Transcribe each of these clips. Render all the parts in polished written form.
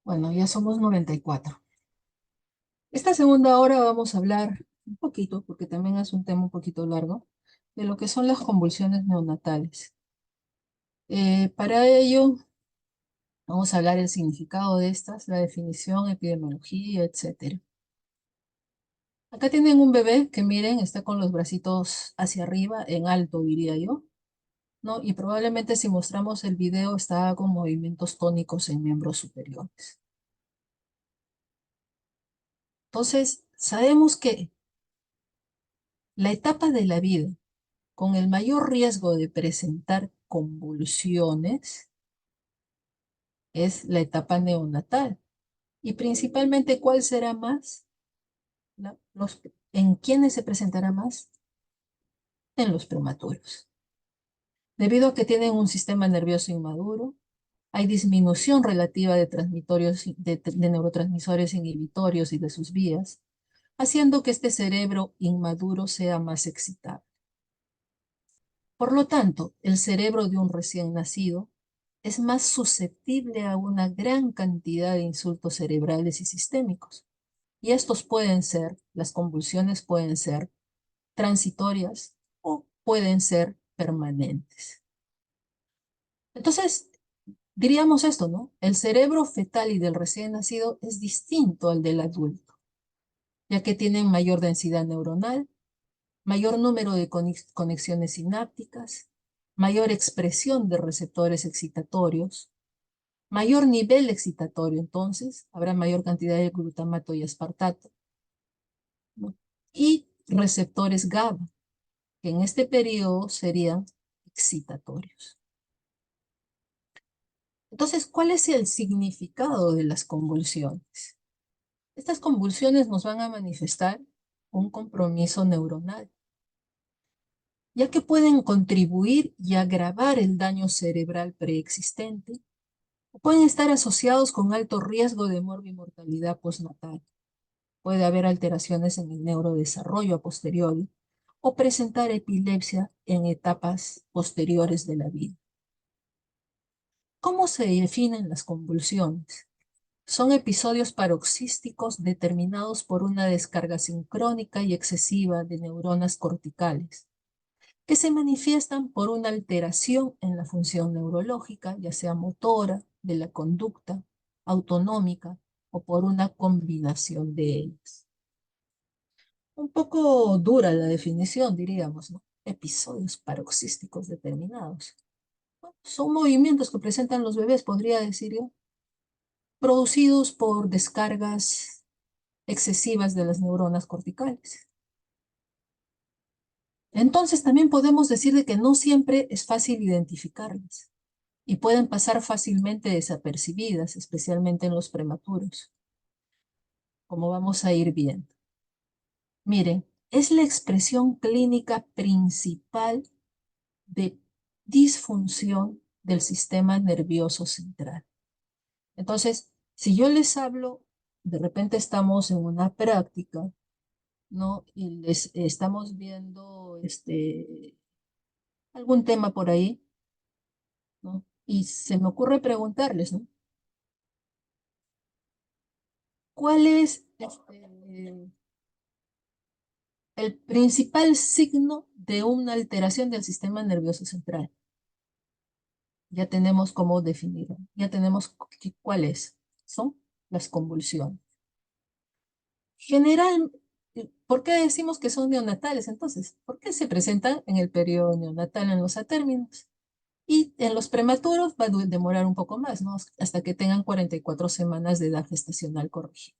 Bueno, ya somos 94. Esta segunda hora vamos a hablar un poquito, porque también es un tema un poquito largo, de lo que son las convulsiones neonatales. Para ello, vamos a hablar el significado de estas, la definición, epidemiología, etcétera. Acá tienen un bebé que miren, está con los bracitos hacia arriba, en alto diría yo, ¿no? Y probablemente si mostramos el video está con movimientos tónicos en miembros superiores. Entonces, sabemos que la etapa de la vida con el mayor riesgo de presentar convulsiones es la etapa neonatal. Y principalmente, ¿cuál será más? ¿En quiénes se presentará más? En los prematuros. Debido a que tienen un sistema nervioso inmaduro, hay disminución relativa de neurotransmisores inhibitorios y de sus vías, haciendo que este cerebro inmaduro sea más excitable. Por lo tanto, el cerebro de un recién nacido es más susceptible a una gran cantidad de insultos cerebrales y sistémicos. Y las convulsiones pueden ser transitorias o pueden ser permanentes. Entonces, diríamos esto, ¿no? El cerebro fetal y del recién nacido es distinto al del adulto, ya que tienen mayor densidad neuronal, mayor número de conexiones sinápticas, mayor expresión de receptores excitatorios, mayor nivel excitatorio, entonces habrá mayor cantidad de glutamato y aspartato, ¿no? Y receptores GABA, que en este periodo serían excitatorios. Entonces, ¿cuál es el significado de las convulsiones? Estas convulsiones nos van a manifestar un compromiso neuronal, ya que pueden contribuir y agravar el daño cerebral preexistente, o pueden estar asociados con alto riesgo de morbimortalidad postnatal. Puede haber alteraciones en el neurodesarrollo a posteriori o presentar epilepsia en etapas posteriores de la vida. ¿Cómo se definen las convulsiones? Son episodios paroxísticos determinados por una descarga sincrónica y excesiva de neuronas corticales, que se manifiestan por una alteración en la función neurológica, ya sea motora, de la conducta, autonómica o por una combinación de ellas. Un poco dura la definición, diríamos, ¿no? Episodios paroxísticos determinados. Bueno, son movimientos que presentan los bebés, podría decir yo, producidos por descargas excesivas de las neuronas corticales. Entonces también podemos decir de que no siempre es fácil identificarlas y pueden pasar fácilmente desapercibidas, especialmente en los prematuros, como vamos a ir viendo. Miren, es la expresión clínica principal de disfunción del sistema nervioso central. Entonces, si yo les hablo, de repente estamos en una práctica, ¿no? Y les estamos viendo algún tema por ahí, ¿no? Y se me ocurre preguntarles, ¿no? ¿Cuál es el principal signo de una alteración del sistema nervioso central? Ya tenemos cómo definirlo, ya tenemos cuál es. Son las convulsiones. General, ¿por qué decimos que son neonatales entonces? ¿Por qué se presentan en el periodo neonatal en los atérminos? Y en los prematuros va a demorar un poco más, ¿no? Hasta que tengan 44 semanas de edad gestacional corregida.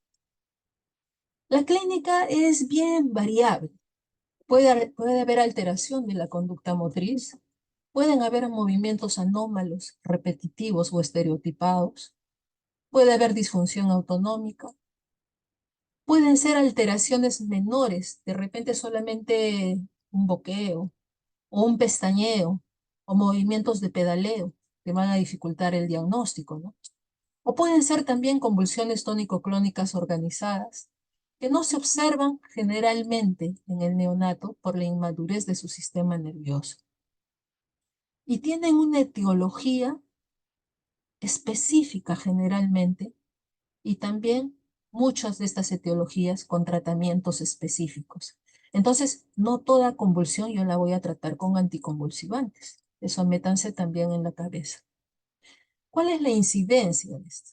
La clínica es bien variable. Puede haber alteración de la conducta motriz, pueden haber movimientos anómalos, repetitivos o estereotipados, puede haber disfunción autonómica, pueden ser alteraciones menores, de repente solamente un boqueo o un pestañeo o movimientos de pedaleo que van a dificultar el diagnóstico, ¿no? O pueden ser también convulsiones tónico-clónicas organizadas, que no se observan generalmente en el neonato por la inmadurez de su sistema nervioso. Y tienen una etiología específica generalmente y también muchas de estas etiologías con tratamientos específicos. Entonces, no toda convulsión yo la voy a tratar con anticonvulsivantes. Eso métanse también en la cabeza. ¿Cuál es la incidencia de esto?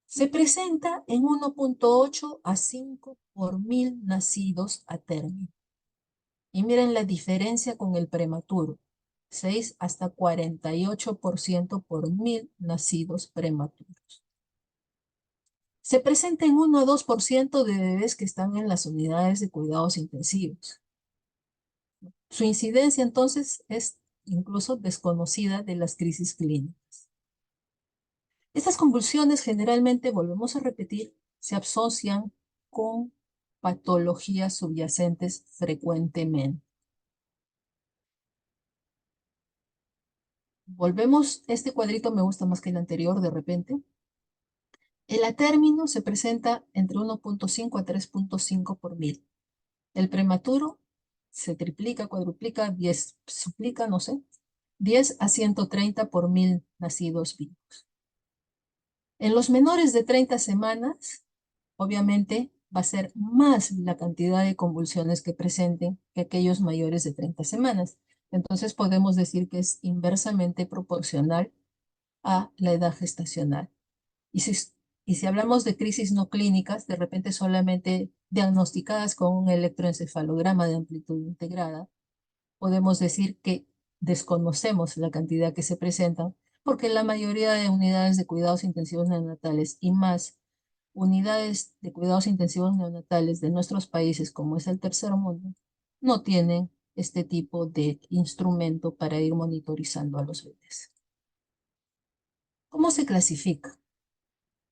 Se presenta en 1.8 a 5 por 1000 nacidos a término. Y miren la diferencia con el prematuro. 6 hasta 48% por 1000 nacidos prematuros. Se presenta en 1 a 2% de bebés que están en las unidades de cuidados intensivos. Su incidencia entonces es incluso desconocida de las crisis clínicas. Estas convulsiones generalmente, volvemos a repetir, se asocian con patologías subyacentes frecuentemente. Volvemos, este cuadrito me gusta más que el anterior de repente. El atérmino se presenta entre 1.5 a 3.5 por 1000. El prematuro se triplica, cuadruplica, 10, suplica, no sé, 10 a 130 por 1000 nacidos vivos. En los menores de 30 semanas, obviamente va a ser más la cantidad de convulsiones que presenten que aquellos mayores de 30 semanas. Entonces podemos decir que es inversamente proporcional a la edad gestacional. Y si hablamos de crisis no clínicas, de repente solamente diagnosticadas con un electroencefalograma de amplitud integrada, podemos decir que desconocemos la cantidad que se presentan, porque la mayoría de unidades de cuidados intensivos neonatales y más unidades de cuidados intensivos neonatales de nuestros países, como es el tercer mundo, no tienen este tipo de instrumento para ir monitorizando a los bebés. ¿Cómo se clasifica?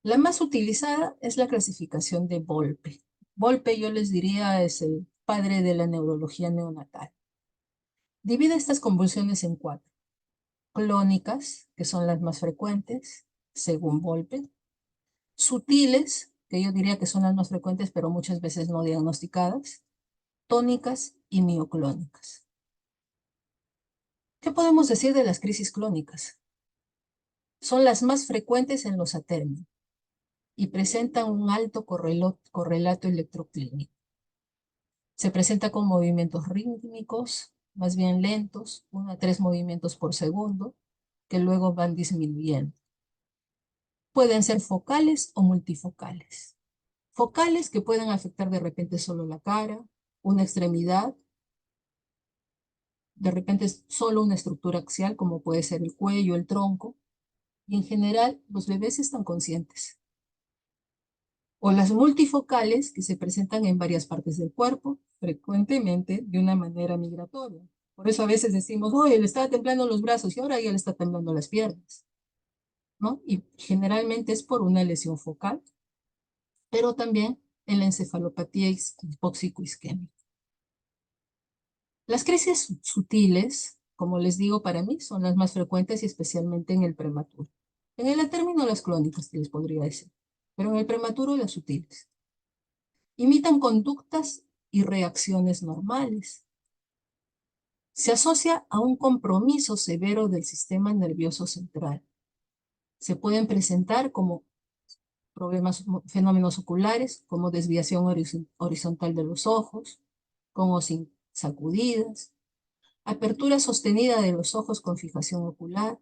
La más utilizada es la clasificación de Volpe. Volpe, yo les diría, es el padre de la neurología neonatal. Divide estas convulsiones en 4. Clónicas, que son las más frecuentes, según Volpe. Sutiles, que yo diría que son las más frecuentes, pero muchas veces no diagnosticadas. Tónicas y mioclónicas. ¿Qué podemos decir de las crisis clónicas? Son las más frecuentes en los atérminos y presentan un alto correlato electroclínico. Se presenta con movimientos rítmicos, más bien lentos, 1 a 3 movimientos por segundo, que luego van disminuyendo. Pueden ser focales o multifocales. Focales que pueden afectar de repente solo la cara, una extremidad, de repente solo una estructura axial, como puede ser el cuello, el tronco, y en general los bebés están conscientes. O las multifocales que se presentan en varias partes del cuerpo, frecuentemente de una manera migratoria. Por eso a veces decimos, oye, le estaba temblando los brazos y ahora ya le está temblando las piernas, ¿no? Y generalmente es por una lesión focal, pero también en la encefalopatía hipóxico-isquémica. Las crisis sutiles, como les digo, para mí son las más frecuentes y especialmente en el prematuro. En el atérmino las clónicas, les podría decir, pero en el prematuro las sutiles. Imitan conductas y reacciones normales. Se asocia a un compromiso severo del sistema nervioso central. Se pueden presentar como problemas, fenómenos oculares, como desviación horizontal de los ojos, como sin sacudidas, apertura sostenida de los ojos con fijación ocular,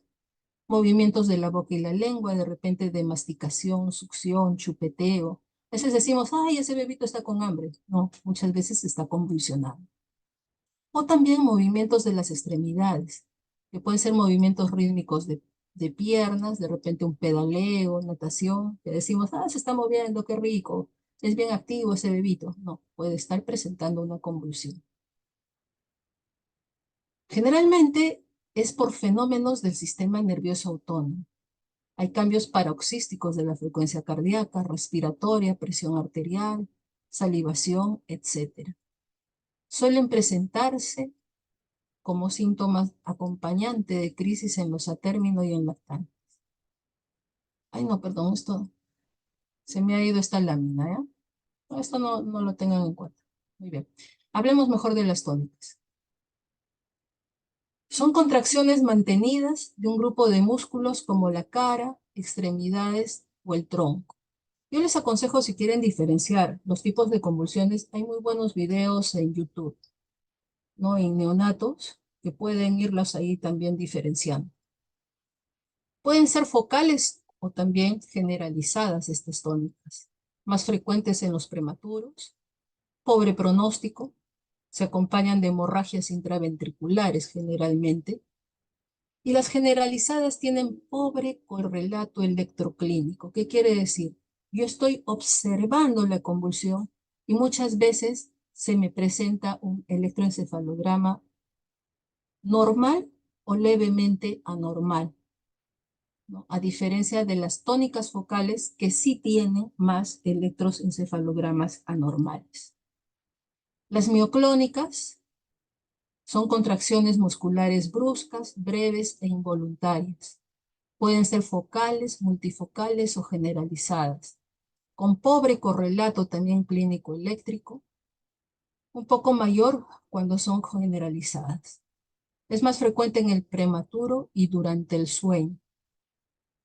movimientos de la boca y la lengua, de repente de masticación, succión, chupeteo. A veces decimos, ay, ese bebito está con hambre. No, muchas veces está convulsionado. O también movimientos de las extremidades, que pueden ser movimientos rítmicos de piernas, de repente un pedaleo, natación, que decimos, ah, se está moviendo, qué rico, es bien activo ese bebito. No, puede estar presentando una convulsión. Generalmente es por fenómenos del sistema nervioso autónomo. Hay cambios paroxísticos de la frecuencia cardíaca, respiratoria, presión arterial, salivación, etc. Suelen presentarse como síntomas acompañantes de crisis en los atérminos y en lactantes. Ay, no, perdón, esto se me ha ido esta lámina, ¿ya? No, esto no lo tengan en cuenta. Muy bien. Hablemos mejor de las tónicas. Son contracciones mantenidas de un grupo de músculos como la cara, extremidades o el tronco. Yo les aconsejo, si quieren diferenciar los tipos de convulsiones, hay muy buenos videos en YouTube, ¿no? En neonatos, que pueden irlas ahí también diferenciando. Pueden ser focales o también generalizadas estas tónicas, más frecuentes en los prematuros, pobre pronóstico, se acompañan de hemorragias intraventriculares generalmente, y las generalizadas tienen pobre correlato electroclínico. ¿Qué quiere decir? Yo estoy observando la convulsión y muchas veces se me presenta un electroencefalograma normal o levemente anormal, ¿no? A diferencia de las tónicas focales que sí tienen más electroencefalogramas anormales. Las mioclónicas son contracciones musculares bruscas, breves e involuntarias. Pueden ser focales, multifocales o generalizadas, con pobre correlato también clínico eléctrico, un poco mayor cuando son generalizadas. Es más frecuente en el prematuro y durante el sueño.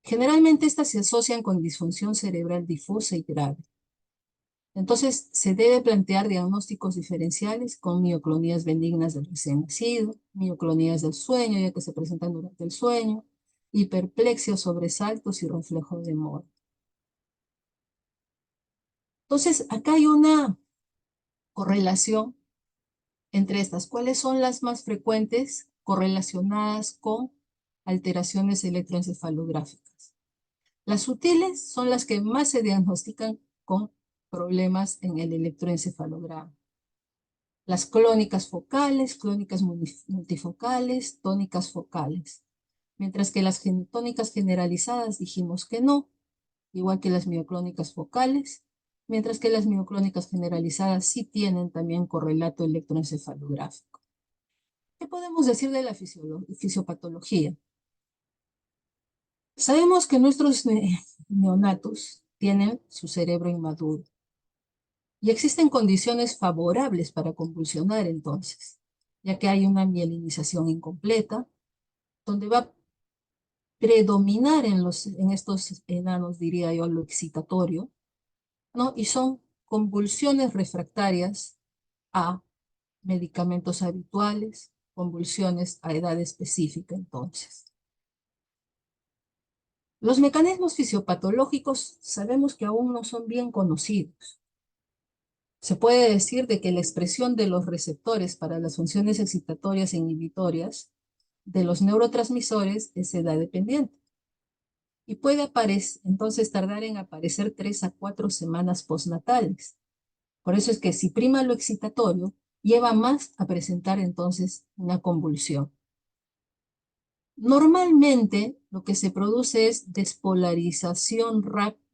Generalmente estas se asocian con disfunción cerebral difusa y grave. Entonces, se debe plantear diagnósticos diferenciales con mioclonías benignas del recién nacido, mioclonías del sueño, ya que se presentan durante el sueño, hiperplexia, sobresaltos y reflejo de Moro. Entonces, acá hay una correlación entre estas. ¿Cuáles son las más frecuentes correlacionadas con alteraciones electroencefalográficas? Las sutiles son las que más se diagnostican con problemas en el electroencefalograma. Las clónicas focales, clónicas multifocales, tónicas focales. Mientras que las tónicas generalizadas dijimos que no, igual que las mioclónicas focales, mientras que las mioclónicas generalizadas sí tienen también correlato electroencefalográfico. ¿Qué podemos decir de la fisiopatología? Sabemos que nuestros neonatos tienen su cerebro inmaduro y existen condiciones favorables para convulsionar entonces, ya que hay una mielinización incompleta, donde va a predominar en estos enanos, diría yo, lo excitatorio, ¿no? Y son convulsiones refractarias a medicamentos habituales, convulsiones a edad específica entonces. Los mecanismos fisiopatológicos sabemos que aún no son bien conocidos. Se puede decir de que la expresión de los receptores para las funciones excitatorias e inhibitorias de los neurotransmisores es edad dependiente y puede entonces tardar en aparecer 3 a 4 semanas postnatales. Por eso es que si prima lo excitatorio, lleva más a presentar entonces una convulsión. Normalmente lo que se produce es despolarización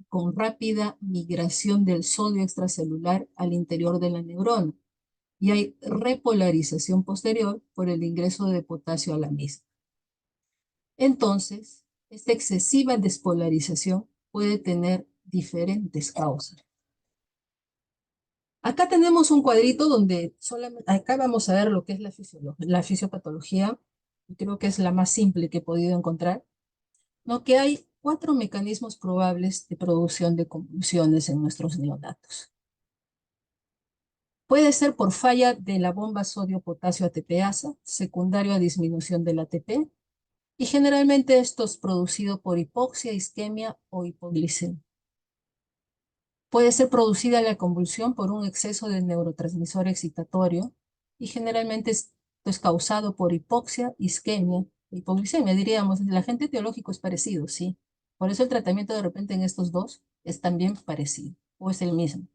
con rápida migración del sodio extracelular al interior de la neurona y hay repolarización posterior por el ingreso de potasio a la misma. Entonces, esta excesiva despolarización puede tener diferentes causas. Acá tenemos un cuadrito donde solamente, acá vamos a ver lo que es la fisiopatología, y creo que es la más simple que he podido encontrar, ¿no? Que hay 4 mecanismos probables de producción de convulsiones en nuestros neonatos. Puede ser por falla de la bomba sodio-potasio ATPasa, secundario a disminución del ATP, y generalmente esto es producido por hipoxia, isquemia o hipoglicemia. Puede ser producida la convulsión por un exceso de neurotransmisor excitatorio y generalmente esto es causado por hipoxia, isquemia, hipoglicemia. Diríamos, el agente etiológico es parecido, sí. Por eso el tratamiento de repente en estos dos es también parecido o es el mismo.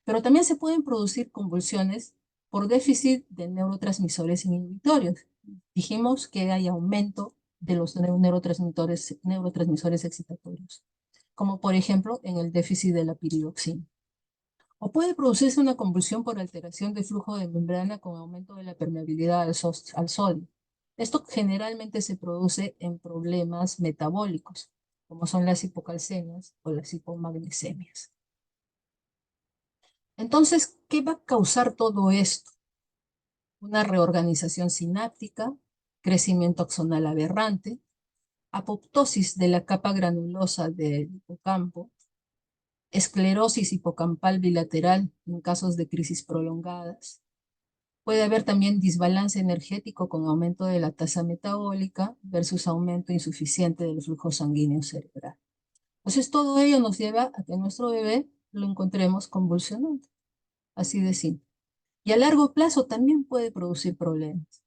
Pero también se pueden producir convulsiones por déficit de neurotransmisores inhibitorios. Dijimos que hay aumento de los neurotransmisores excitatorios, como por ejemplo en el déficit de la piridoxina. O puede producirse una convulsión por alteración de flujo de membrana con aumento de la permeabilidad al sodio. Esto generalmente se produce en problemas metabólicos, como son las hipocalcemias o las hipomagnesemias. Entonces, ¿qué va a causar todo esto? Una reorganización sináptica, crecimiento axonal aberrante, apoptosis de la capa granulosa del hipocampo, esclerosis hipocampal bilateral en casos de crisis prolongadas. Puede haber también desbalance energético con aumento de la tasa metabólica versus aumento insuficiente del flujo sanguíneo cerebral. Entonces, todo ello nos lleva a que nuestro bebé lo encontremos convulsionando, así de simple. Y a largo plazo también puede producir problemas,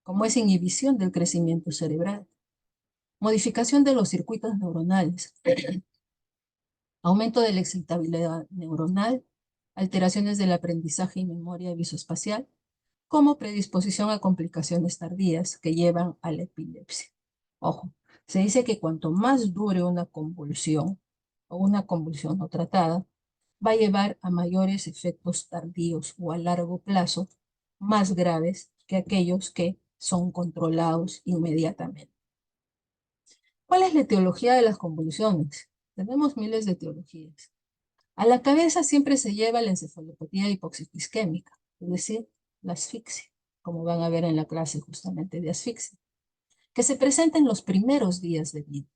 como es inhibición del crecimiento cerebral, modificación de los circuitos neuronales, aumento de la excitabilidad neuronal, alteraciones del aprendizaje y memoria visoespacial, como predisposición a complicaciones tardías que llevan a la epilepsia. Ojo, se dice que cuanto más dure una convulsión o una convulsión no tratada, va a llevar a mayores efectos tardíos o a largo plazo más graves que aquellos que son controlados inmediatamente. ¿Cuál es la etiología de las convulsiones? Tenemos miles de etiologías. A la cabeza siempre se lleva la encefalopatía hipoxicoisquémica, es decir, la asfixia, como van a ver en la clase justamente de asfixia, que se presenta en los primeros días de vida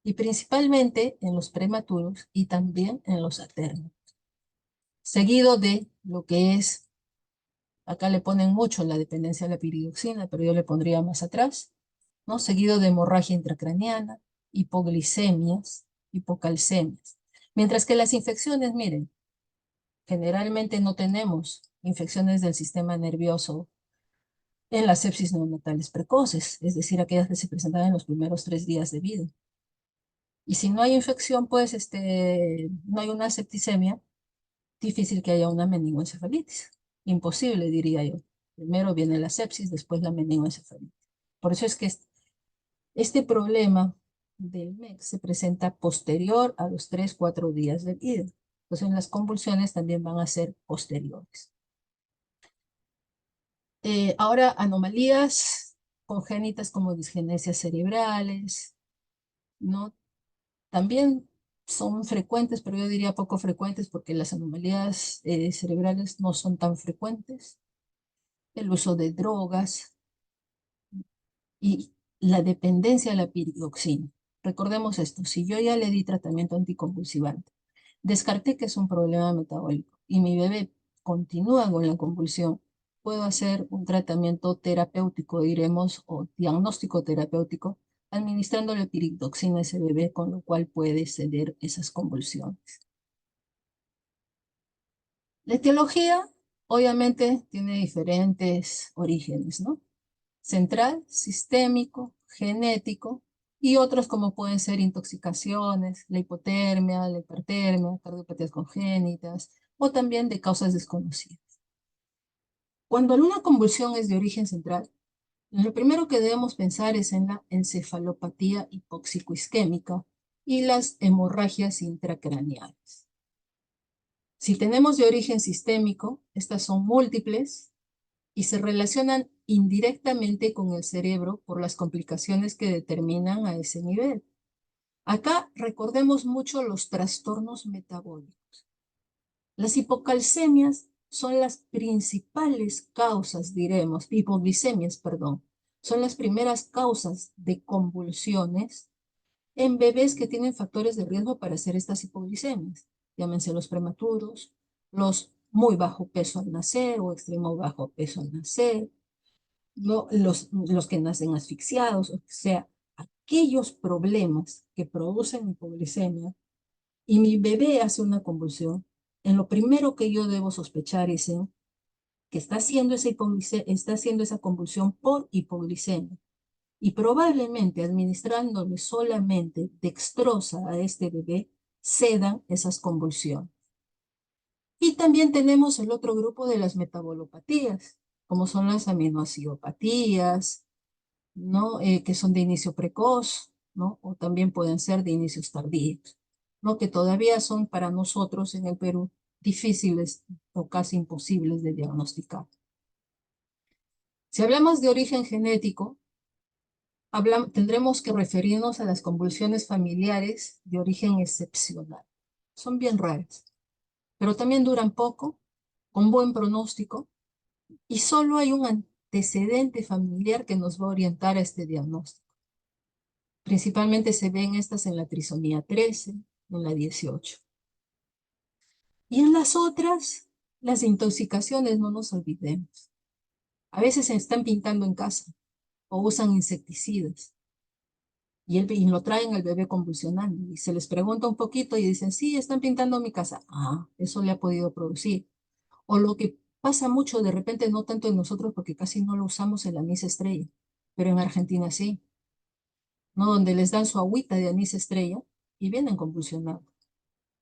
y principalmente en los prematuros y también en los a término. Seguido de lo que es, acá le ponen mucho la dependencia de la piridoxina, pero yo le pondría más atrás, ¿no? Seguido de hemorragia intracraneana, hipoglicemias, hipocalcemias. Mientras que las infecciones, miren, generalmente no tenemos infecciones del sistema nervioso en las sepsis neonatales precoces, es decir, aquellas que se presentan en los primeros 3 días de vida. Y si no hay infección, pues no hay una septicemia, difícil que haya una meningoencefalitis. Imposible, diría yo. Primero viene la sepsis, después la meningoencefalitis. Por eso es que este problema del MEC se presenta posterior a los 3, 4 días de vida. Entonces las convulsiones también van a ser posteriores. Ahora, anomalías congénitas como disgenesias cerebrales, ¿no? También son frecuentes, pero yo diría poco frecuentes porque las anomalías cerebrales no son tan frecuentes. El uso de drogas y la dependencia a la piridoxina. Recordemos esto, si yo ya le di tratamiento anticonvulsivante, descarté que es un problema metabólico y mi bebé continúa con la convulsión, puedo hacer un tratamiento terapéutico, diremos, o diagnóstico terapéutico, administrándole piridoxina a ese bebé, con lo cual puede ceder esas convulsiones. La etiología, obviamente, tiene diferentes orígenes, ¿no? Central, sistémico, genético, y otros como pueden ser intoxicaciones, la hipotermia, la hipertermia, cardiopatías congénitas, o también de causas desconocidas. Cuando una convulsión es de origen central, lo primero que debemos pensar es en la encefalopatía hipóxico-isquémica y las hemorragias intracraneales. Si tenemos de origen sistémico, estas son múltiples y se relacionan indirectamente con el cerebro por las complicaciones que determinan a ese nivel. Acá recordemos mucho los trastornos metabólicos. Las hipocalcemias son las principales causas, diremos, hipoglicemias, perdón, son las primeras causas de convulsiones en bebés que tienen factores de riesgo para hacer estas hipoglicemias. Llámense los prematuros, los muy bajo peso al nacer o extremo bajo peso al nacer, ¿no? Los que nacen asfixiados, o sea, aquellos problemas que producen hipoglicemia y mi bebé hace una convulsión, en lo primero que yo debo sospechar es en que está haciendo esa convulsión por hipoglicemia. Y probablemente administrándole solamente dextrosa a este bebé, cedan esas convulsiones. Y también tenemos el otro grupo de las metabolopatías, como son las aminoacidopatías, ¿no? Que son de inicio precoz, ¿no? O también pueden ser de inicios tardíos, ¿no? Que todavía son para nosotros en el Perú difíciles o casi imposibles de diagnosticar. Si hablamos de origen genético, tendremos que referirnos a las convulsiones familiares de origen excepcional. Son bien raras, pero también duran poco, con buen pronóstico, y solo hay un antecedente familiar que nos va a orientar a este diagnóstico. Principalmente se ven estas en la trisomía 13, en la 18. Y en las otras, las intoxicaciones, no nos olvidemos. A veces se están pintando en casa o usan insecticidas y lo traen al bebé convulsionando. Y se les pregunta un poquito y dicen, sí, están pintando mi casa. Ah, eso le ha podido producir. O lo que pasa mucho de repente, no tanto en nosotros porque casi no lo usamos, el anís estrella, pero en Argentina sí, ¿no? Donde les dan su agüita de anís estrella y vienen convulsionados.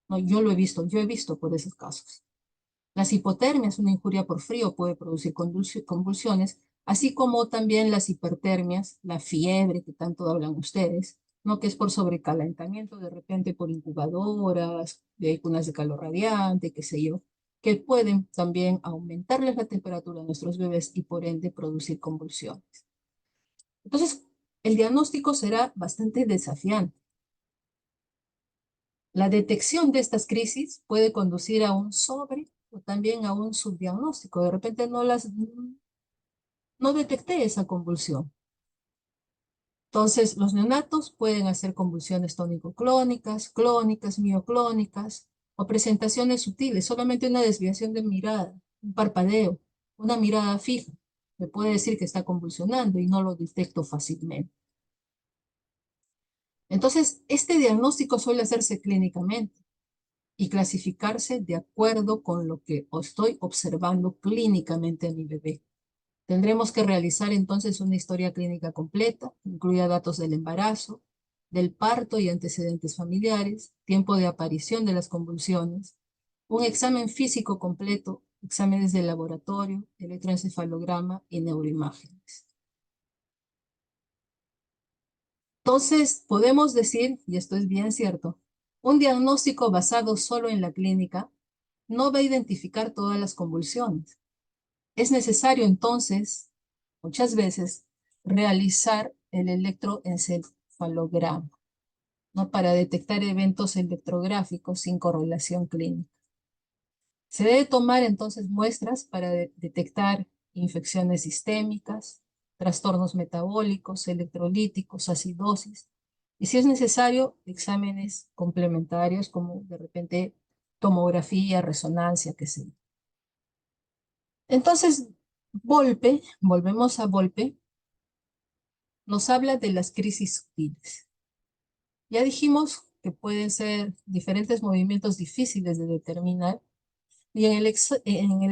No, yo he visto por esos casos. Las hipotermias, una injuria por frío, puede producir convulsiones, así como también las hipertermias, la fiebre que tanto hablan ustedes, ¿no? Que es por sobrecalentamiento, de repente por incubadoras, de cunas de calor radiante, qué sé yo, que pueden también aumentarles la temperatura a nuestros bebés y por ende producir convulsiones. Entonces, el diagnóstico será bastante desafiante. La detección de estas crisis puede conducir a un sobre o también a un subdiagnóstico. De repente no detecté esa convulsión. Entonces, los neonatos pueden hacer convulsiones tónico-clónicas, clónicas, mioclónicas o presentaciones sutiles, solamente una desviación de mirada, un parpadeo, una mirada fija. Me puede decir que está convulsionando y no lo detecto fácilmente. Entonces, este diagnóstico suele hacerse clínicamente y clasificarse de acuerdo con lo que estoy observando clínicamente en mi bebé. Tendremos que realizar entonces una historia clínica completa, incluya datos del embarazo, del parto y antecedentes familiares, tiempo de aparición de las convulsiones, un examen físico completo, exámenes de laboratorio, electroencefalograma y neuroimágenes. Entonces, podemos decir, y esto es bien cierto, un diagnóstico basado solo en la clínica no va a identificar todas las convulsiones. Es necesario entonces, muchas veces, realizar el electroencefalograma, ¿no? Para detectar eventos electrográficos sin correlación clínica. Se debe tomar entonces muestras para detectar infecciones sistémicas, trastornos metabólicos, electrolíticos, acidosis, y si es necesario, exámenes complementarios como de repente tomografía, resonancia, qué sé yo. Entonces, volvemos a Volpe, nos habla de las crisis sutiles. Ya dijimos que pueden ser diferentes movimientos difíciles de determinar y en el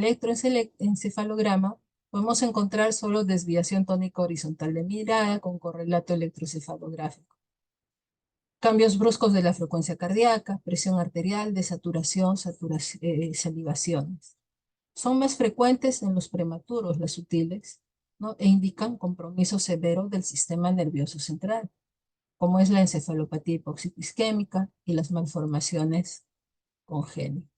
electroencefalograma podemos encontrar solo desviación tónica horizontal de mirada con correlato electroencefalográfico. Cambios bruscos de la frecuencia cardíaca, presión arterial, desaturación, salivaciones. Son más frecuentes en los prematuros, las sutiles, ¿no? E indican compromiso severo del sistema nervioso central, como es la encefalopatía hipóxico isquémica y las malformaciones congénitas.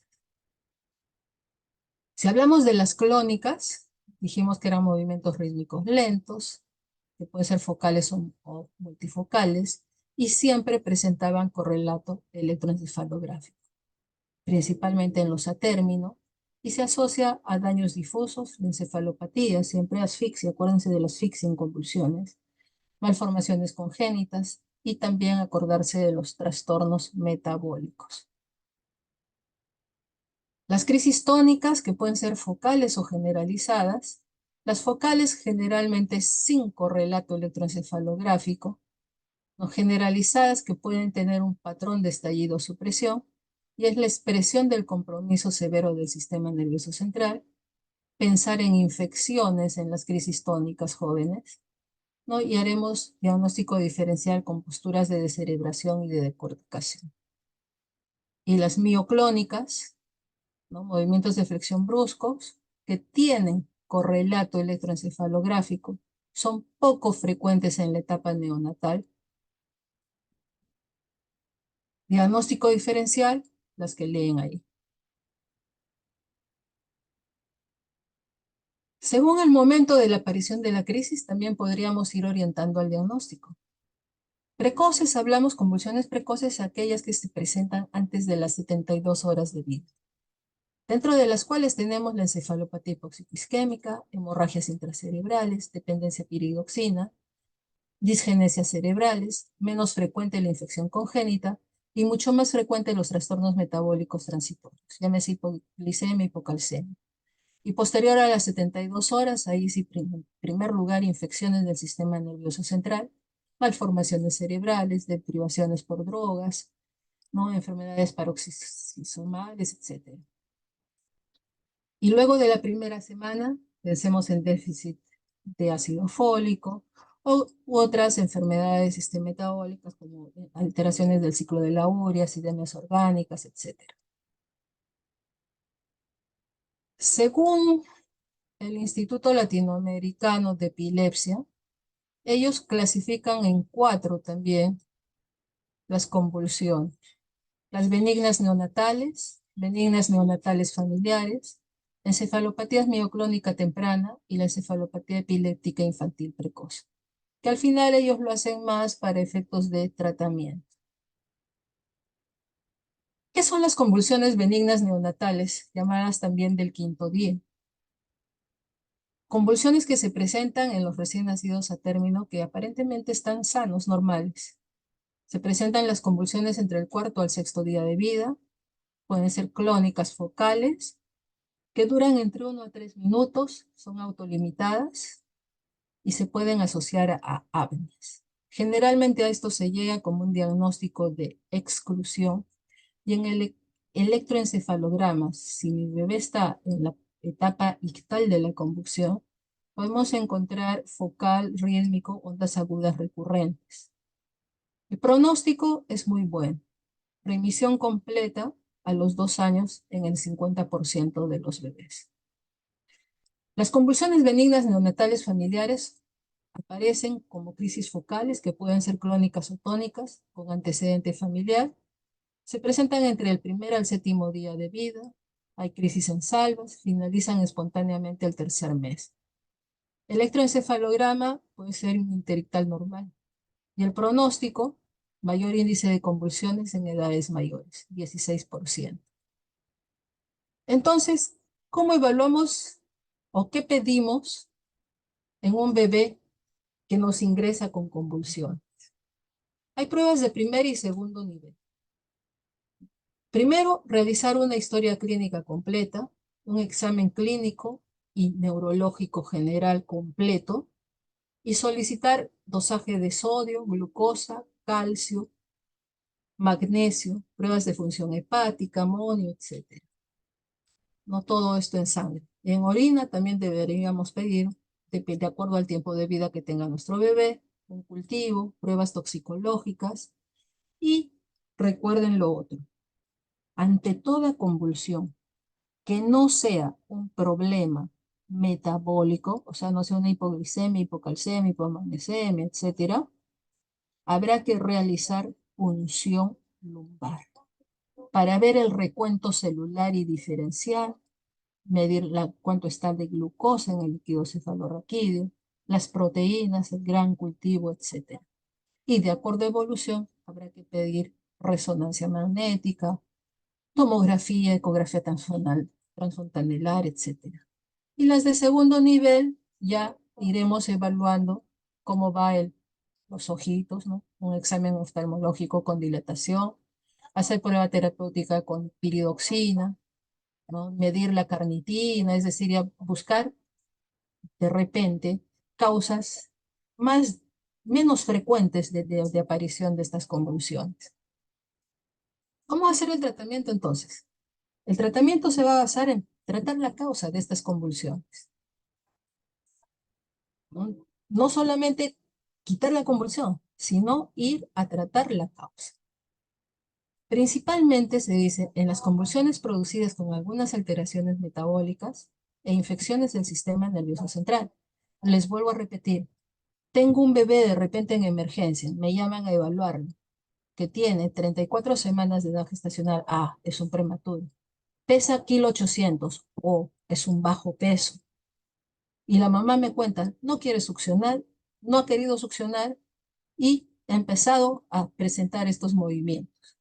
Si hablamos de las clónicas, dijimos que eran movimientos rítmicos lentos, que pueden ser focales o multifocales, y siempre presentaban correlato electroencefalográfico, principalmente en los atérminos, y se asocia a daños difusos, encefalopatía, siempre asfixia, acuérdense de la asfixia en convulsiones, malformaciones congénitas, y también acordarse de los trastornos metabólicos. Las crisis tónicas, que pueden ser focales o generalizadas, las focales generalmente sin correlato electroencefalográfico, no generalizadas que pueden tener un patrón de estallido-supresión, y es la expresión del compromiso severo del sistema nervioso central, pensar en infecciones en las crisis tónicas jóvenes, ¿no? Y haremos diagnóstico diferencial con posturas de descerebración y de decorticación. Y las mioclónicas, ¿no? Movimientos de flexión bruscos que tienen correlato electroencefalográfico, son poco frecuentes en la etapa neonatal. Diagnóstico diferencial, las que leen ahí. Según el momento de la aparición de la crisis, también podríamos ir orientando al diagnóstico. Precoces, hablamos convulsiones precoces, aquellas que se presentan antes de las 72 horas de vida, dentro de las cuales tenemos la encefalopatía hipóxico isquémica, hemorragias intracerebrales, dependencia piridoxina, disgenesias cerebrales, menos frecuente la infección congénita y mucho más frecuente los trastornos metabólicos transitorios, llámese hipoglicemia, hipocalcemia. Y posterior a las 72 horas, ahí sí, en primer lugar, infecciones del sistema nervioso central, malformaciones cerebrales, deprivaciones por drogas, ¿no? Enfermedades paroxisomales, etc. Y luego de la primera semana, pensemos en déficit de ácido fólico u otras enfermedades metabólicas como alteraciones del ciclo de la urea, acidemias orgánicas, etc. Según el Instituto Latinoamericano de Epilepsia, ellos clasifican en 4 también las convulsiones: las benignas neonatales familiares, encefalopatía mioclónica temprana y la encefalopatía epiléptica infantil precoz, que al final ellos lo hacen más para efectos de tratamiento. ¿Qué son las convulsiones benignas neonatales, llamadas también del quinto día? Convulsiones que se presentan en los recién nacidos a término que aparentemente están sanos, normales. Se presentan las convulsiones entre el cuarto al sexto día de vida, pueden ser clónicas focales, que duran entre 1 a 3 minutos, son autolimitadas y se pueden asociar a apneas. Generalmente a esto se llega como un diagnóstico de exclusión y en el electroencefalograma, si mi bebé está en la etapa ictal de la convulsión, podemos encontrar focal, rítmico, ondas agudas recurrentes. El pronóstico es muy bueno. Remisión completa a los 2 años en el 50% de los bebés. Las convulsiones benignas neonatales familiares aparecen como crisis focales que pueden ser clónicas o tónicas con antecedente familiar. Se presentan entre el primer al séptimo día de vida. Hay crisis en salvas, finalizan espontáneamente al tercer mes. Electroencefalograma puede ser un interictal normal. Y el pronóstico, mayor índice de convulsiones en edades mayores, 16%. Entonces, ¿cómo evaluamos o qué pedimos en un bebé que nos ingresa con convulsión? Hay pruebas de primer y segundo nivel. Primero, realizar una historia clínica completa, un examen clínico y neurológico general completo y solicitar dosaje de sodio, glucosa, calcio, magnesio, pruebas de función hepática, amonio, etc. No todo esto en sangre. En orina también deberíamos pedir, de acuerdo al tiempo de vida que tenga nuestro bebé, un cultivo, pruebas toxicológicas y recuerden lo otro. Ante toda convulsión que no sea un problema metabólico, o sea, no sea una hipoglicemia, hipocalcemia, hipomagnesemia, etc., habrá que realizar punción lumbar para ver el recuento celular y diferencial, medir cuánto está de glucosa en el líquido cefalorraquídeo, las proteínas, el gran cultivo, etc. Y de acuerdo a evolución, habrá que pedir resonancia magnética, tomografía, ecografía transfrontanelar, etc. Y las de segundo nivel ya iremos evaluando cómo va los ojitos, ¿no? Un examen oftalmológico con dilatación, hacer prueba terapéutica con piridoxina, ¿no? Medir la carnitina, es decir, ya buscar de repente causas menos frecuentes de aparición de estas convulsiones. ¿Cómo hacer el tratamiento entonces? El tratamiento se va a basar en tratar la causa de estas convulsiones. No solamente quitar la convulsión, sino ir a tratar la causa. Principalmente se dice en las convulsiones producidas con algunas alteraciones metabólicas e infecciones del sistema nervioso central. Les vuelvo a repetir, tengo un bebé de repente en emergencia, me llaman a evaluarlo, que tiene 34 semanas de edad gestacional. Ah, es un prematuro. Pesa 1,800 o es un bajo peso. Y la mamá me cuenta, no quiere succionar, no ha querido succionar y ha empezado a presentar estos movimientos.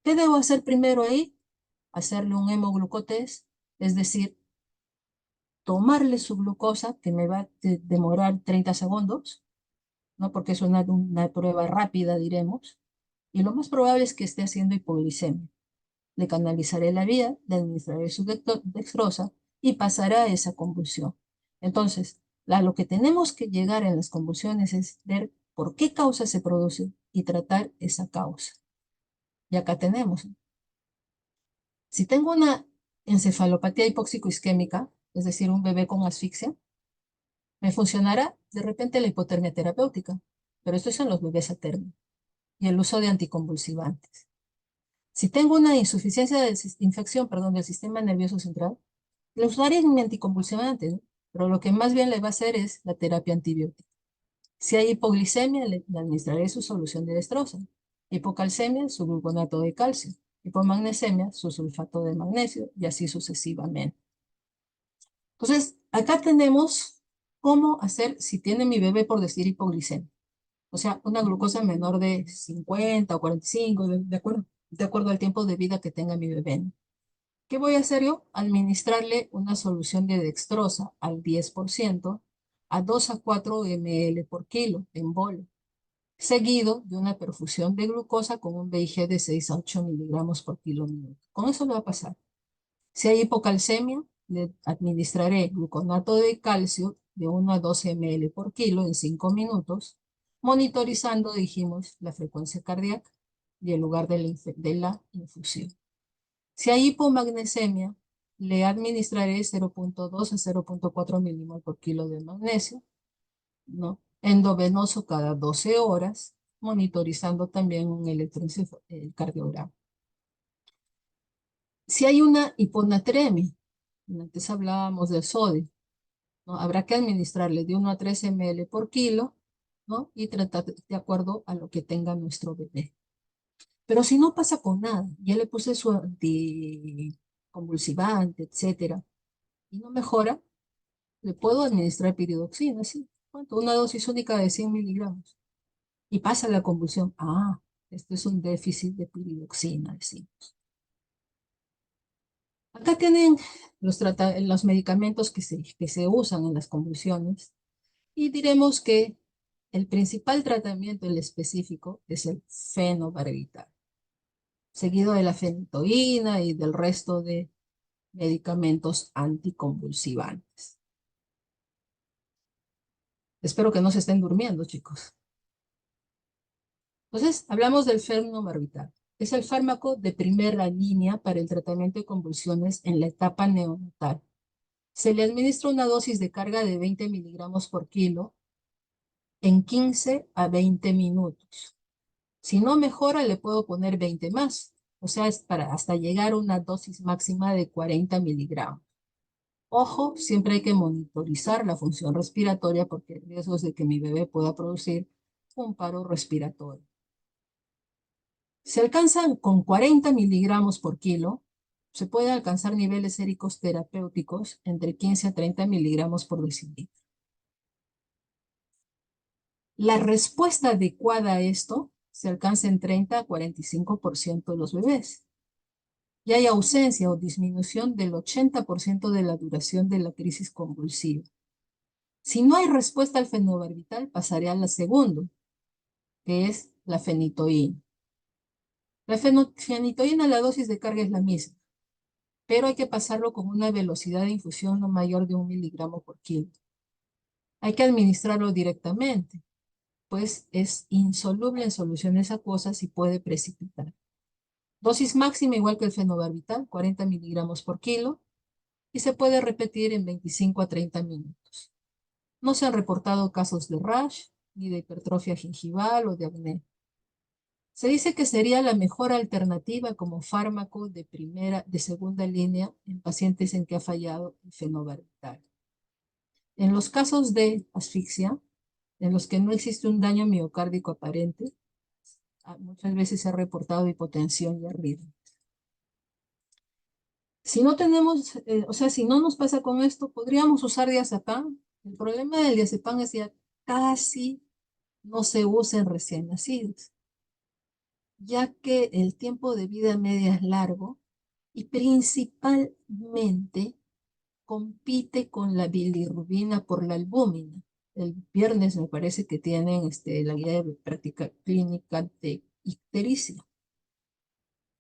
¿Qué debo hacer primero ahí? Hacerle un hemoglucotest, es decir, tomarle su glucosa, que me va a demorar 30 segundos, ¿no? Porque es una prueba rápida, diremos, y lo más probable es que esté haciendo hipoglicemia. Le canalizaré la vía, le administraré su dextrosa y pasará esa convulsión. Entonces, lo que tenemos que llegar en las convulsiones es ver por qué causa se produce y tratar esa causa. Y acá tenemos. Si tengo una encefalopatía hipóxico-isquémica, es decir, un bebé con asfixia, me funcionará de repente la hipotermia terapéutica, pero estos son los bebés a término y el uso de anticonvulsivantes. Si tengo una insuficiencia de infección, perdón, del sistema nervioso central, le usaré un anticonvulsivante, ¿no? Pero lo que más bien le va a hacer es la terapia antibiótica. Si hay hipoglicemia, le administraré su solución de destroza. Hipocalcemia, su gluconato de calcio. Hipomagnesemia, su sulfato de magnesio, y así sucesivamente. Entonces, acá tenemos cómo hacer si tiene mi bebé, por decir, hipoglicemia. O sea, una glucosa menor de 50 o 45, de acuerdo al tiempo de vida que tenga mi bebé, ¿no? ¿Qué voy a hacer yo? Administrarle una solución de dextrosa al 10% a 2 a 4 ml por kilo en bolo, seguido de una perfusión de glucosa con un BIG de 6 a 8 miligramos por kilo minuto. Con eso le va a pasar. Si hay hipocalcemia, le administraré gluconato de calcio de 1 a 12 ml por kilo en 5 minutos, monitorizando, dijimos, la frecuencia cardíaca y el lugar de la infusión. Si hay hipomagnesemia, le administraré 0.2 a 0.4 milímetros por kilo de magnesio, ¿no? Endovenoso cada 12 horas, monitorizando también un electrocardiograma. Si hay una hiponatremia, antes hablábamos del sodio, ¿no? Habrá que administrarle de 1 a 3 ml por kilo, ¿no? Y tratar de acuerdo a lo que tenga nuestro bebé. Pero si no pasa con nada, ya le puse su anticonvulsivante, etcétera, y no mejora, le puedo administrar piridoxina, ¿sí? ¿Cuánto? Una dosis única de 100 miligramos. Y pasa la convulsión. Ah, esto es un déficit de piridoxina, decimos. Acá tienen los medicamentos que se usan en las convulsiones y diremos que el principal tratamiento, el específico, es el fenobarbital, seguido de la fentoína y del resto de medicamentos anticonvulsivantes. Espero que no se estén durmiendo, chicos. Entonces, hablamos del fenobarbital. Es el fármaco de primera línea para el tratamiento de convulsiones en la etapa neonatal. Se le administra una dosis de carga de 20 miligramos por kilo en 15 a 20 minutos. Si no mejora, le puedo poner 20 más. O sea, es para hasta llegar a una dosis máxima de 40 miligramos. Ojo, siempre hay que monitorizar la función respiratoria porque hay riesgos de que mi bebé pueda producir un paro respiratorio. Se alcanzan con 40 miligramos por kilo, se pueden alcanzar niveles séricos terapéuticos entre 15 a 30 miligramos por decilitro. La respuesta adecuada a esto se alcanza en 30 a 45% de los bebés. Y hay ausencia o disminución del 80% de la duración de la crisis convulsiva. Si no hay respuesta al fenobarbital, pasaré a la segunda, que es la fenitoína. La fenitoína, la dosis de carga es la misma, pero hay que pasarlo con una velocidad de infusión no mayor de 1 miligramo por kilo. Hay que administrarlo directamente, pues es insoluble en soluciones acuosas y puede precipitar. Dosis máxima igual que el fenobarbital, 40 miligramos por kilo, y se puede repetir en 25 a 30 minutos. No se han reportado casos de rash, ni de hipertrofia gingival o de acné. Se dice que sería la mejor alternativa como fármaco de segunda línea en pacientes en que ha fallado el fenobarbital. En los casos de asfixia, en los que no existe un daño miocárdico aparente, muchas veces se ha reportado hipotensión y arritmia. Si no tenemos, o sea, si no nos pasa con esto, podríamos usar diazepam. El problema del diazepam es que casi no se usa en recién nacidos, ya que el tiempo de vida media es largo y principalmente compite con la bilirrubina por la albúmina. El viernes me parece que tienen la guía de práctica clínica de ictericia.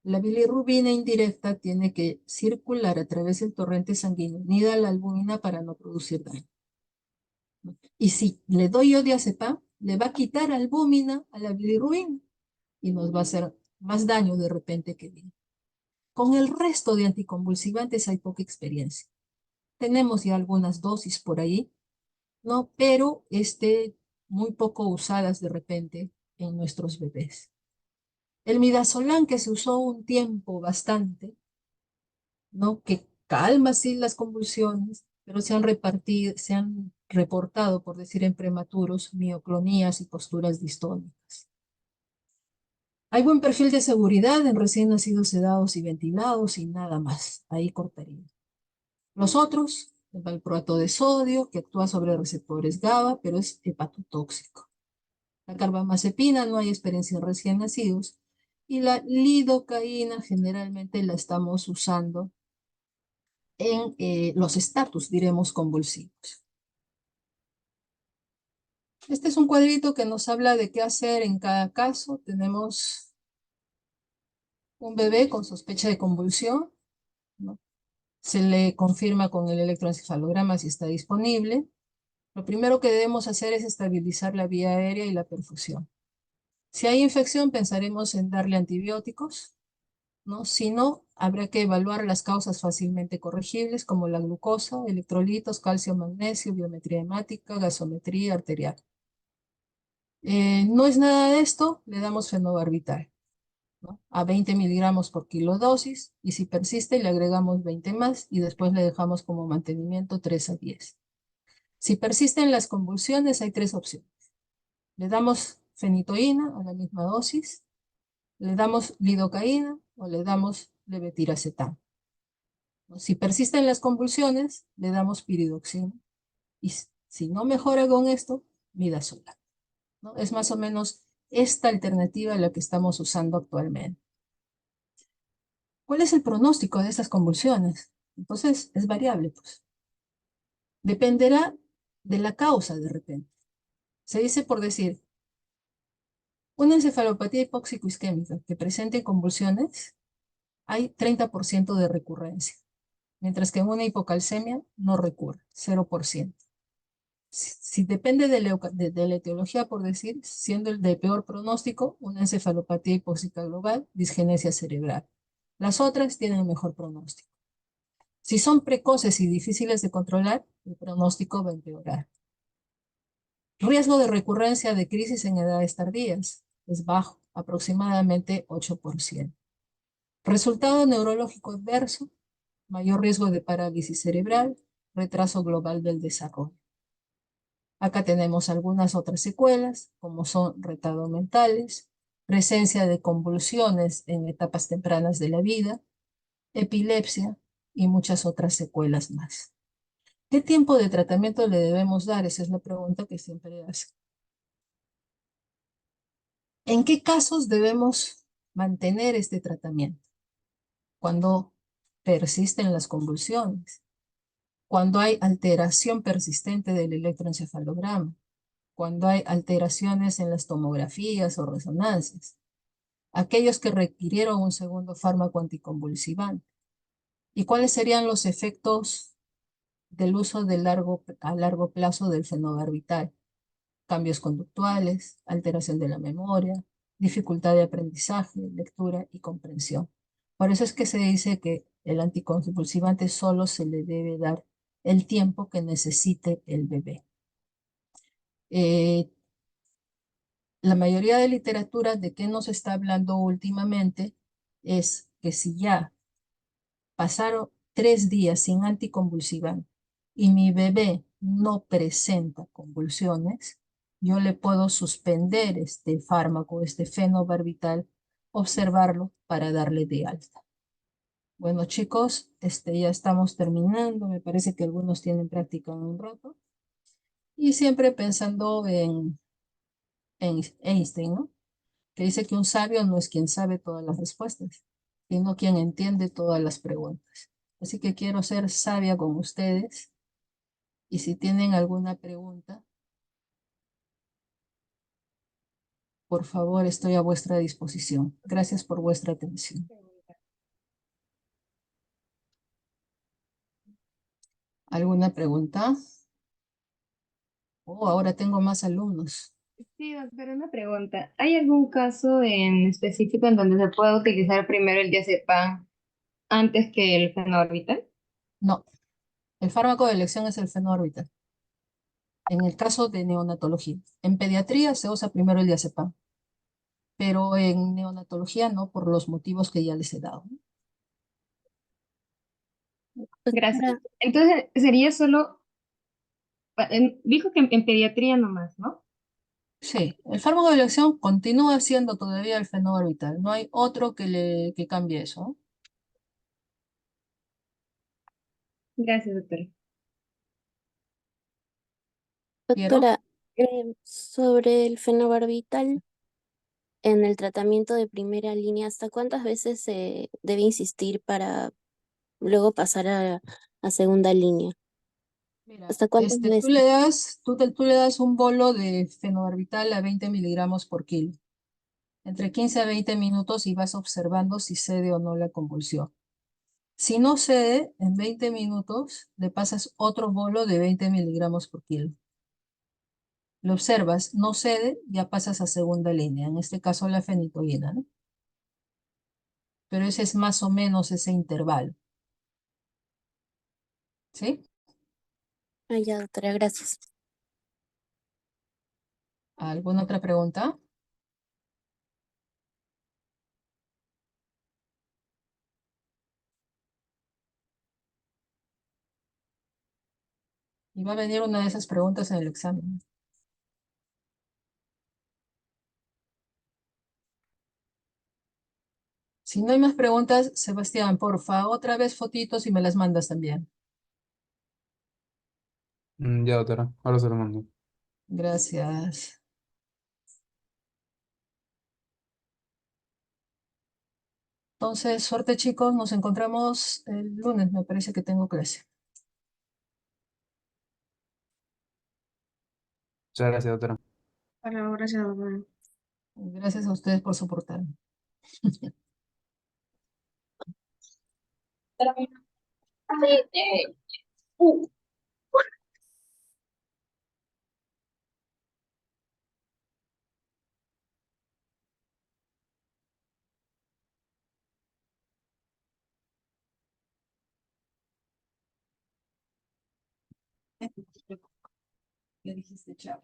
La bilirrubina indirecta tiene que circular a través del torrente sanguíneo unida a la albúmina para no producir daño. Y si le doy yo diazepam, le va a quitar albúmina a la bilirrubina y nos va a hacer más daño de repente que bien. Con el resto de anticonvulsivantes hay poca experiencia. Tenemos ya algunas dosis por ahí, ¿no? Pero muy poco usadas de repente en nuestros bebés. El midazolam que se usó un tiempo bastante, ¿no? Que calma sí las convulsiones, pero se han reportado, por decir en prematuros, mioclonías y posturas distónicas. Hay buen perfil de seguridad en recién nacidos sedados y ventilados y nada más. Ahí cortaría. Los otros, el valproato de sodio, que actúa sobre receptores GABA, pero es hepatotóxico. La carbamazepina no hay experiencia en recién nacidos. Y la lidocaína generalmente la estamos usando en los estatus, diremos, convulsivos. Este es un cuadrito que nos habla de qué hacer en cada caso. Tenemos un bebé con sospecha de convulsión, ¿no? Se le confirma con el electroencefalograma si está disponible. Lo primero que debemos hacer es estabilizar la vía aérea y la perfusión. Si hay infección, pensaremos en darle antibióticos, ¿no? Si no, habrá que evaluar las causas fácilmente corregibles como la glucosa, electrolitos, calcio, magnesio, biometría hemática, gasometría arterial. No es nada de esto, le damos fenobarbital, ¿no? A 20 miligramos por kilo dosis, y si persiste le agregamos 20 más y después le dejamos como mantenimiento 3 a 10. Si persisten las convulsiones hay tres opciones. Le damos fenitoína a la misma dosis, le damos lidocaína o le damos levetiracetam. Si persisten las convulsiones, le damos piridoxina. Y si no mejora con esto, midazolam, ¿no? Es más o menos esta alternativa la que estamos usando actualmente. ¿Cuál es el pronóstico de estas convulsiones? Entonces, es variable, pues. Dependerá de la causa de repente. Se dice por decir, una encefalopatía hipóxico-isquémica que presente convulsiones, hay 30% de recurrencia, mientras que en una hipocalcemia no recurre, 0%. Si depende de la etiología, por decir, siendo el de peor pronóstico, una encefalopatía hipóxica global, disgenesia cerebral. Las otras tienen mejor pronóstico. Si son precoces y difíciles de controlar, el pronóstico va a empeorar. Riesgo de recurrencia de crisis en edades tardías es bajo, aproximadamente 8%. Resultado neurológico adverso, mayor riesgo de parálisis cerebral, retraso global del desarrollo. Acá tenemos algunas otras secuelas, como son retardo mentales, presencia de convulsiones en etapas tempranas de la vida, epilepsia y muchas otras secuelas más. ¿Qué tiempo de tratamiento le debemos dar? Esa es la pregunta que siempre hace. ¿En qué casos debemos mantener este tratamiento? Cuando persisten las convulsiones, cuando hay alteración persistente del electroencefalograma, cuando hay alteraciones en las tomografías o resonancias, aquellos que requirieron un segundo fármaco anticonvulsivante. ¿Y cuáles serían los efectos del uso a largo plazo del fenobarbital? Cambios conductuales, alteración de la memoria, dificultad de aprendizaje, lectura y comprensión. Por eso es que se dice que el anticonvulsivante solo se le debe dar el tiempo que necesite el bebé. La mayoría de literatura de qué nos está hablando últimamente es que si ya pasaron 3 días sin anticonvulsivante y mi bebé no presenta convulsiones, yo le puedo suspender este fármaco, este fenobarbital, observarlo para darle de alta. Bueno, chicos, ya estamos terminando. Me parece que algunos tienen práctica en un rato. Y siempre pensando en Einstein, ¿no? Que dice que un sabio no es quien sabe todas las respuestas, sino quien entiende todas las preguntas. Así que quiero ser sabia con ustedes y si tienen alguna pregunta, Por favor, estoy a vuestra disposición. Gracias por vuestra atención. ¿Alguna pregunta? Oh, ahora tengo más alumnos. Sí, doctora, una pregunta. ¿Hay algún caso en específico en donde se pueda utilizar primero el diazepam antes que el fenobarbital? No, el fármaco de elección es el fenobarbital. En el caso de neonatología. En pediatría se usa primero el diazepam, pero en neonatología no, por los motivos que ya les he dado. Gracias. Doctora, Entonces, sería solo, dijo que en pediatría nomás, ¿no? Sí, el fármaco de elección continúa siendo todavía el fenobarbital. No hay otro que cambie eso. Gracias, doctora. ¿Quiero? doctora, sobre el fenobarbital en el tratamiento de primera línea, ¿hasta cuántas veces se debe insistir para luego pasar a segunda línea? Mira, ¿Hasta cuántas veces? tú le das un bolo de fenobarbital a 20 miligramos por kilo, entre 15 a 20 minutos y vas observando si cede o no la convulsión. Si no cede, en 20 minutos le pasas otro bolo de 20 miligramos por kilo. Lo observas, no cede, ya pasas a segunda línea, en este caso la fenitoína, ¿no? Pero ese es más o menos ese intervalo, ¿sí? Ah, ya, doctora, gracias. ¿Alguna otra pregunta? Y va a venir una de esas preguntas en el examen. Si no hay más preguntas, Sebastián, porfa, otra vez fotitos y me las mandas también. Ya, doctora, ahora se lo mando. Gracias. Entonces, suerte chicos, nos encontramos el lunes, me parece que tengo clase. Muchas gracias, doctora. Bueno, gracias, doctora. Gracias a ustedes por soportarme. Ya dijiste chao.